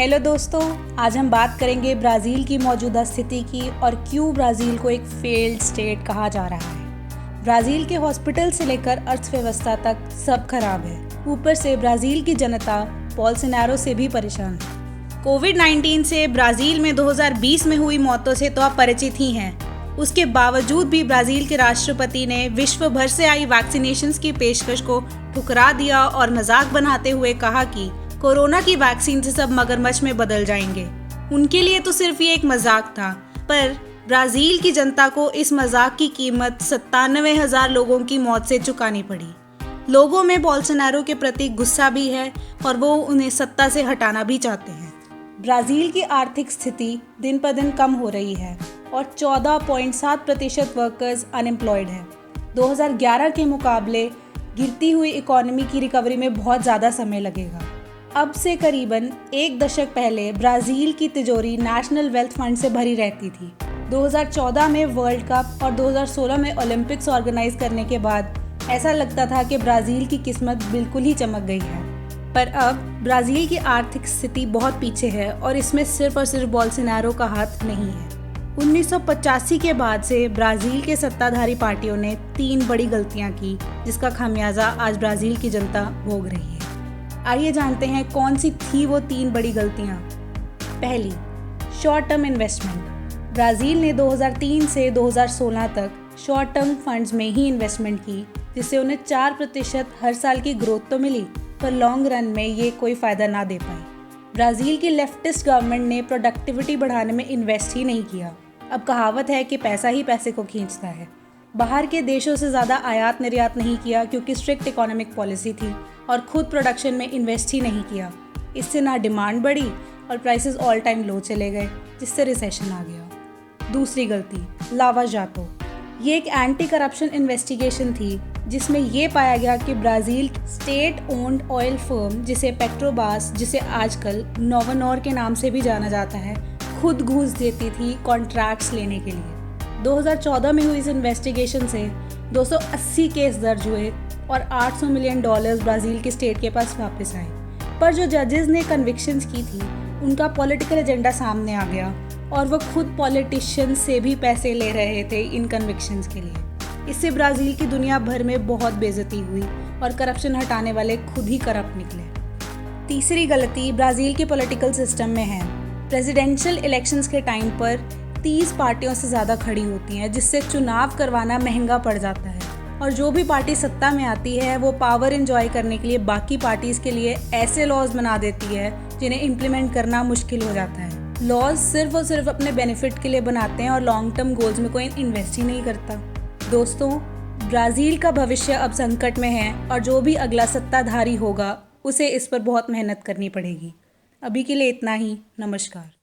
Hello दोस्तों, आज हम बात करेंगे ब्राज़ील की मौजूदा स्थिति की और क्यों ब्राज़ील को एक फेल्ड स्टेट कहा जा रहा है। ब्राज़ील के हॉस्पिटल से लेकर अर्थव्यवस्था तक सब खराब है। ऊपर से ब्राज़ील की जनता बोल्सोनारो से भी परेशान है। कोविड-19 से ब्राज़ील में 2020 में हुई मौतों से तो आप परिचित ही हैं। उसके बावजूद भी ब्राज़ील के राष्ट्रपति ने विश्व भर से आई वैक्सीनेशंस की पेशकश को ठुकरा दिया और मजाक बनाते हुए कहा कि कोरोना की वैक्सीन से सब मगरमच्छ में बदल जाएंगे। उनके लिए तो सिर्फ ये एक मजाक था, पर ब्राज़ील की जनता को इस मजाक की कीमत 97,000 लोगों की मौत से चुकानी पड़ी। लोगों में बोल्सोनारो के प्रति गुस्सा भी है और वो उन्हें सत्ता से हटाना भी चाहते हैं। ब्राज़ील की आर्थिक स्थिति दिन पर दिन कम हो रही है और 14.7% वर्कर्स अनएम्प्लॉयड हैं। 2011 के मुकाबले गिरती हुई इकोनॉमी की रिकवरी में बहुत ज़्यादा समय लगेगा। अब से करीबन एक दशक पहले ब्राज़ील की तिजोरी नेशनल वेल्थ फंड से भरी रहती थी। 2014 में वर्ल्ड कप और 2016 में ओलंपिक्स ऑर्गेनाइज करने के बाद ऐसा लगता था कि ब्राज़ील की किस्मत बिल्कुल ही चमक गई है। पर अब ब्राज़ील की आर्थिक स्थिति बहुत पीछे है और इसमें सिर्फ और सिर्फ बोल्सोनारो का हाथ नहीं है। 1985 के बाद से ब्राज़ील के सत्ताधारी पार्टियों ने 3 बड़ी गलतियां की, जिसका खामियाजा आज ब्राज़ील की जनता भोग रही है। आइए जानते हैं कौन सी थी वो 3 बड़ी गलतियां। पहली, शॉर्ट टर्म इन्वेस्टमेंट। ब्राज़ील ने 2003 से 2016 तक शॉर्ट टर्म फंड्स में ही इन्वेस्टमेंट की, जिससे उन्हें 4% हर साल की ग्रोथ तो मिली, पर लॉन्ग रन में ये कोई फ़ायदा ना दे पाई। ब्राज़ील की लेफ्टिस्ट गवर्नमेंट ने प्रोडक्टिविटी बढ़ाने में इन्वेस्ट ही नहीं किया। अब कहावत है कि पैसा ही पैसे को खींचता है। बाहर के देशों से ज़्यादा आयात निर्यात नहीं किया क्योंकि स्ट्रिक्ट इकोनॉमिक पॉलिसी थी, और खुद प्रोडक्शन में इन्वेस्ट ही नहीं किया। इससे ना डिमांड बढ़ी और प्राइसेस ऑल टाइम लो चले गए, जिससे रिसेशन आ गया। दूसरी गलती, लावा जातो। ये एक एंटी करप्शन इन्वेस्टिगेशन थी जिसमें ये पाया गया कि Brazil state owned oil firm जिसे पेट्रोबास, जिसे आजकल नोवानोर के नाम से भी जाना जाता है, खुद घूस देती थी कॉन्ट्रैक्ट्स लेने के लिए। 2014 में हुई इस इन्वेस्टिगेशन से 280 केस दर्ज हुए और $800 मिलियन ब्राज़ील के स्टेट के पास वापस आए। पर जो जजेस ने कन्विक्शंस की थी, उनका पॉलिटिकल एजेंडा सामने आ गया और वो खुद पॉलिटिशियंस से भी पैसे ले रहे थे इन कन्विक्शंस के लिए। इससे ब्राज़ील की दुनिया भर में बहुत बेइज्जती हुई और करप्शन हटाने वाले खुद ही करप्ट निकले। तीसरी गलती ब्राज़ील के पॉलिटिकल सिस्टम में है। प्रेसिडेंशियल इलेक्शंस के टाइम पर 30 पार्टियों से ज़्यादा खड़ी होती हैं, जिससे चुनाव करवाना महंगा पड़ जाता है, और जो भी पार्टी सत्ता में आती है वो पावर एंजॉय करने के लिए बाकी पार्टीज़ के लिए ऐसे लॉज बना देती है जिन्हें इम्प्लीमेंट करना मुश्किल हो जाता है। लॉज सिर्फ और सिर्फ अपने बेनिफिट के लिए बनाते हैं और लॉन्ग टर्म गोल्स में कोई इन्वेस्ट ही नहीं करता। दोस्तों, ब्राज़ील का भविष्य अब संकट में है और जो भी अगला सत्ताधारी होगा उसे इस पर बहुत मेहनत करनी पड़ेगी। अभी के लिए इतना ही। नमस्कार।